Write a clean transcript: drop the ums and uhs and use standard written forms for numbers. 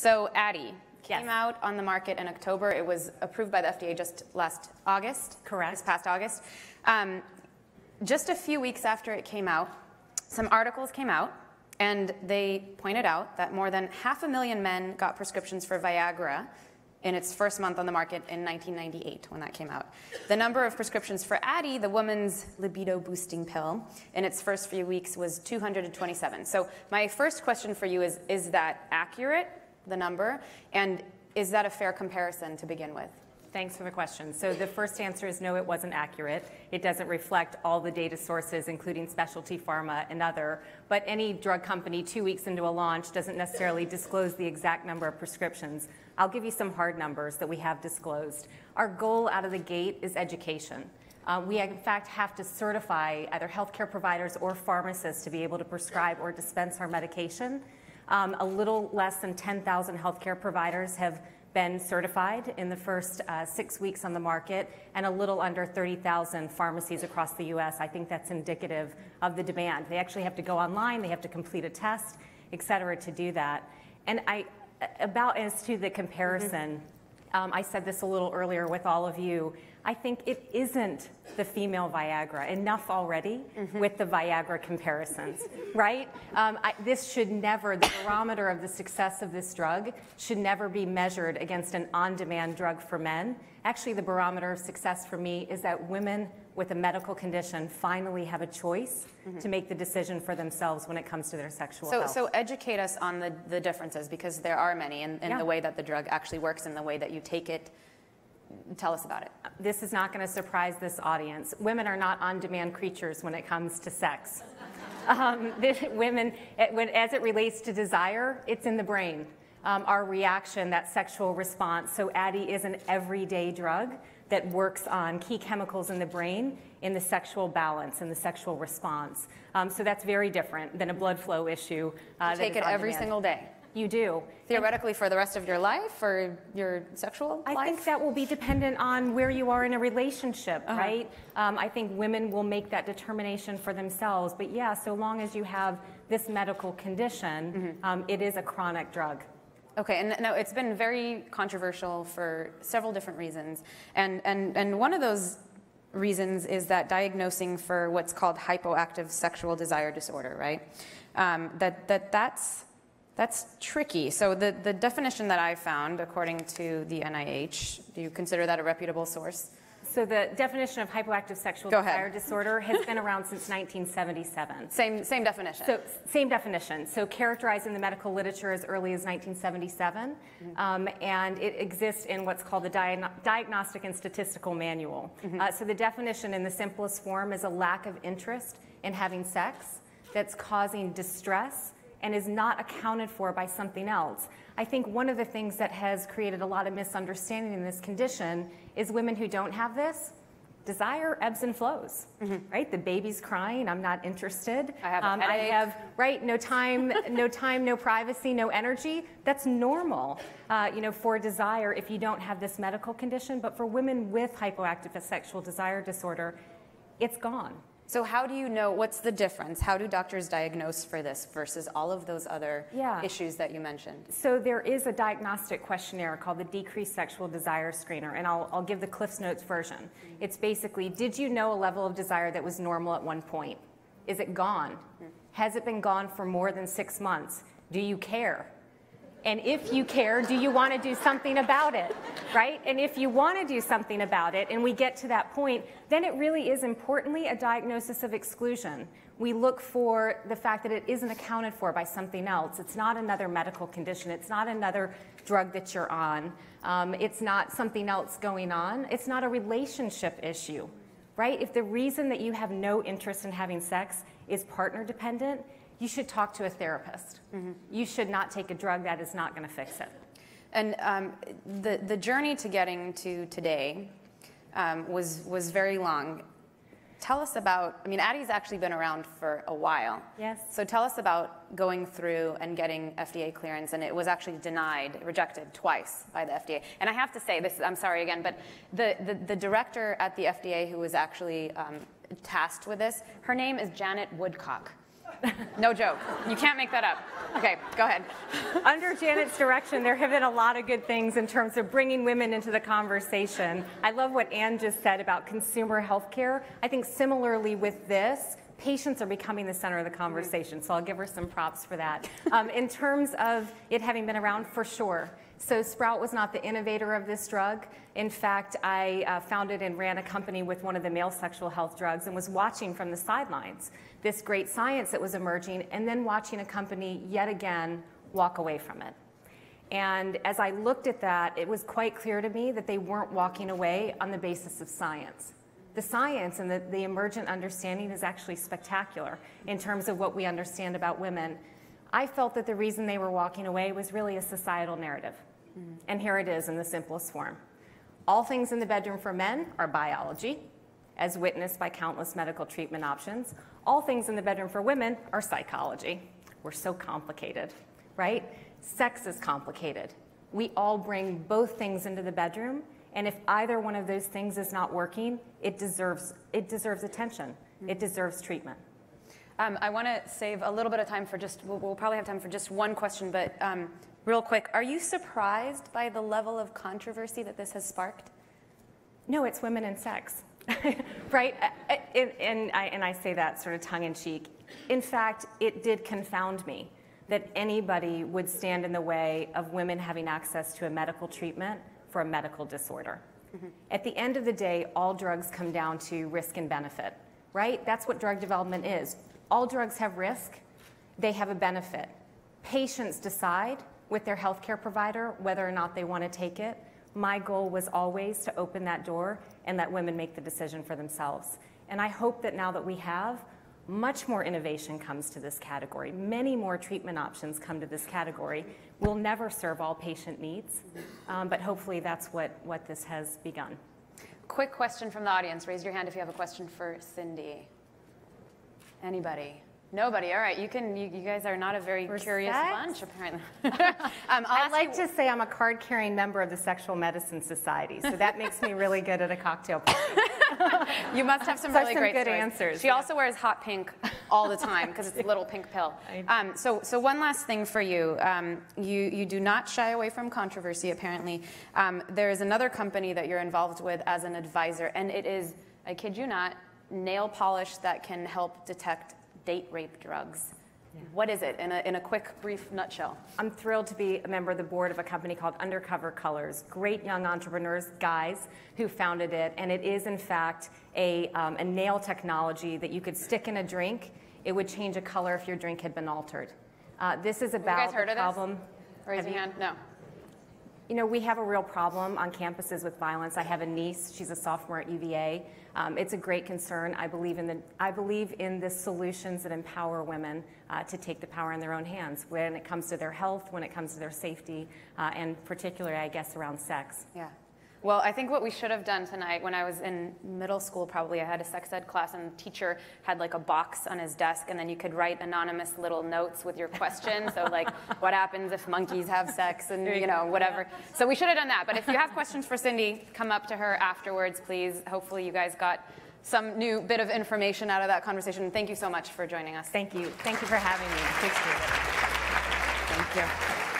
So Addyi came out on the market in October. It was approved by the FDA just last August. Correct. This past August. Just a few weeks after it came out, some articles came out, and they pointed out that more than 500,000 men got prescriptions for Viagra in its first month on the market in 1998 when that came out. The number of prescriptions for Addyi, the woman's libido-boosting pill, in its first few weeks was 227. So my first question for you is that accurate, the number? And is that a fair comparison to begin with? Thanks for the question. So the first answer is no, it wasn't accurate. It doesn't reflect all the data sources, including specialty pharma and other. But any drug company 2 weeks into a launch doesn't necessarily disclose the exact number of prescriptions. I'll give you some hard numbers that we have disclosed. Our goal out of the gate is education. We, in fact, have to certify either healthcare providers or pharmacists to be able to prescribe or dispense our medication. A little less than 10,000 healthcare providers have been certified in the first 6 weeks on the market, and a little under 30,000 pharmacies across the US. I think that's indicative of the demand. They actually have to go online, they have to complete a test, et cetera, to do that. And as to the comparison, I said this a little earlier with all of you, I think it isn't the female Viagra. Enough already with the Viagra comparisons, right? This should never, the barometer of the success of this drug should never be measured against an on-demand drug for men. Actually, the barometer of success for me is that women with a medical condition finally have a choice to make the decision for themselves when it comes to their sexual health. So educate us on the differences, because there are many in the way that the drug actually works and the way that you take it. Tell us about it. This is not going to surprise this audience. Women are not on-demand creatures when it comes to sex. Women, as it relates to desire, it's in the brain. Our reaction, that sexual response. So Addyi is an everyday drug that works on key chemicals in the brain in the sexual balance and the sexual response. So that's very different than a blood flow issue. You take it every single day. You do. Theoretically, for the rest of your life or your sexual life? I think that will be dependent on where you are in a relationship, right? I think women will make that determination for themselves. But yeah, so long as you have this medical condition, it is a chronic drug. Okay, and now it's been very controversial for several different reasons. And one of those reasons is that diagnosing for what's called hypoactive sexual desire disorder, right? That's tricky. So the definition that I found, according to the NIH, do you consider that a reputable source? So the definition of hypoactive sexual desire disorder has been around since 1977. Same definition. So same definition. So characterized in the medical literature as early as 1977, and it exists in what's called the Diagnostic and Statistical Manual. So the definition in the simplest form is a lack of interest in having sex that's causing distress and is not accounted for by something else. I think one of the things that has created a lot of misunderstanding in this condition is women who don't have this, desire ebbs and flows, right? The baby's crying, I'm not interested. I have a headache. I have, right, no time, no privacy, no energy. That's normal, for desire if you don't have this medical condition. But for women with hypoactive sexual desire disorder, it's gone. So how do you know, what's the difference? How do doctors diagnose for this versus all of those other issues that you mentioned? So there is a diagnostic questionnaire called the Decreased Sexual Desire Screener, and I'll give the Cliff's Notes version. It's basically, did you know a level of desire that was normal at one point? Is it gone? Has it been gone for more than 6 months? Do you care? And if you care, do you want to do something about it, right? And if you want to do something about it, and we get to that point, then it really is importantly a diagnosis of exclusion. We look for the fact that it isn't accounted for by something else. It's not another medical condition. It's not another drug that you're on. It's not something else going on. It's not a relationship issue, right? If the reason that you have no interest in having sex is partner dependent, you should talk to a therapist. You should not take a drug that is not going to fix it. And the journey to getting to today was very long. Tell us about, Addyi's actually been around for a while. Yes. So tell us about going through and getting FDA clearance, and it was actually rejected twice by the FDA. And I have to say, I'm sorry again, but the director at the FDA who was actually tasked with this, her name is Janet Woodcock. No joke. You can't make that up. Okay, go ahead. Under Janet's direction, there have been a lot of good things in terms of bringing women into the conversation. I love what Ann just said about consumer healthcare. I think similarly with this, patients are becoming the center of the conversation, so I'll give her some props for that. In terms of it having been around, for sure. So Sprout was not the innovator of this drug. In fact, I founded and ran a company with one of the male sexual health drugs and was watching from the sidelines this great science that was emerging, and then watching a company yet again walk away from it. And as I looked at that, it was quite clear to me that they weren't walking away on the basis of science. The science and the emergent understanding is actually spectacular in terms of what we understand about women. I felt that the reason they were walking away was really a societal narrative. And here it is in the simplest form. All things in the bedroom for men are biology, as witnessed by countless medical treatment options. All things in the bedroom for women are psychology. We're so complicated, right? Sex is complicated. We all bring both things into the bedroom, and if either one of those things is not working, it deserves attention. It deserves treatment. I want to save a little bit of time for we'll probably have time for just one question, but real quick, are you surprised by the level of controversy that this has sparked? No, it's women and sex, right? And I say that sort of tongue-in-cheek. In fact, it did confound me that anybody would stand in the way of women having access to a medical treatment for a medical disorder. At the end of the day, all drugs come down to risk and benefit, right? That's what drug development is. All drugs have risk, they have a benefit. Patients decide with their healthcare provider whether or not they want to take it. My goal was always to open that door and let women make the decision for themselves. And I hope that now that we have, much more innovation comes to this category. Many more treatment options come to this category. We'll never serve all patient needs, but hopefully that's what this has begun. Quick question from the audience. Raise your hand if you have a question for Cindy. Anybody? Nobody. All right. You guys are not a very curious bunch, apparently. I like to say I'm a card-carrying member of the Sexual Medicine Society, so that makes me really good at a cocktail party. You must have some really great good stories. answers. She also wears hot pink all the time because it's a little pink pill. So one last thing for you. You do not shy away from controversy, apparently. There is another company that you're involved with as an advisor, and it is, I kid you not, nail polish that can help detect date rape drugs. Yeah. What is it in a quick, brief nutshell? I'm thrilled to be a member of the board of a company called Undercover Colors. Great young entrepreneurs, guys, who founded it, and it is in fact a nail technology that you could stick in a drink. It would change a color if your drink had been altered. This is about you guys heard the problem. Of this? Raise your hand. No. You know, we have a real problem on campuses with violence. I have a niece, she's a sophomore at UVA. It's a great concern. I believe in the solutions that empower women to take the power in their own hands when it comes to their health, when it comes to their safety, and particularly, I guess, around sex. Yeah. Well, I think what we should have done tonight, when I was in middle school probably, I had a sex ed class and the teacher had like a box on his desk and then you could write anonymous little notes with your question. So like, what happens if monkeys have sex and you know, whatever. So we should have done that. But if you have questions for Cindy, come up to her afterwards, please. Hopefully you guys got some new bit of information out of that conversation. Thank you so much for joining us. Thank you. Thank you for having me. Appreciate it. Thank you.